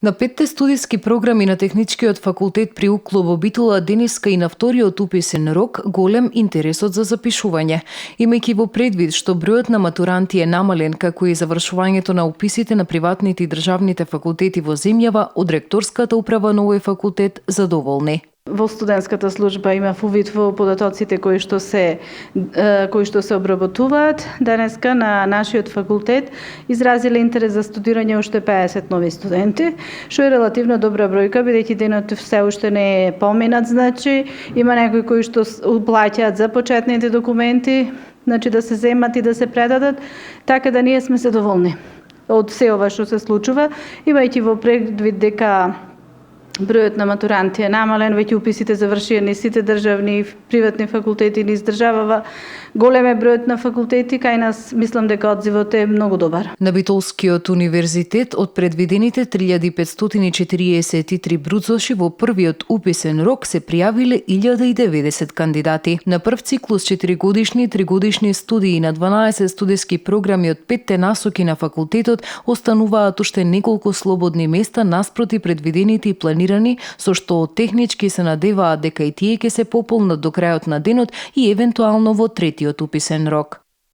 На 5 студиски програми на Техничкиот факултет при УКЛО во Битола денеска и на вториот уписен рок голем интересот за запишување. Имајќи во предвид што бројот на матуранти е намален, како и завршувањето на уписите на приватните и државните факултети во земјава, од ректорската управа на овој факултет задоволни. Во студентската служба има увид во податоците кои што се обработуваат. Денеска на нашиот факултет изразиле интерес за студирање уште 50 нови студенти, што е релативно добра бројка, бидејќи денот се уште не е поминат, значи има некои кои што плаќаат за почетните документи, значи да се земат и да се предадат, така да ние сме задоволни од се ова што се случува, имајќи во предвид дека бројот на матуранти е намален, веќе уписите завршени сите државни и приватни факултети низ државава, голем е бројот на факултети, кај нас мислам дека одзивот е многу добар. На Битолскиот универзитет од предвидените 3543 бруцоши во првиот уписен рок се пријавиле 1090 кандидати. На прв циклус 4-годишни и 3-годишни студии на 12 студиски програми од 5 насоки на факултетот остануваат уште неколку слободни места наспроти предвидените и планирани, со што технички се надеваат дека и тие ќе се пополнат до крајот на денот и евентуално во третиот уписен рок.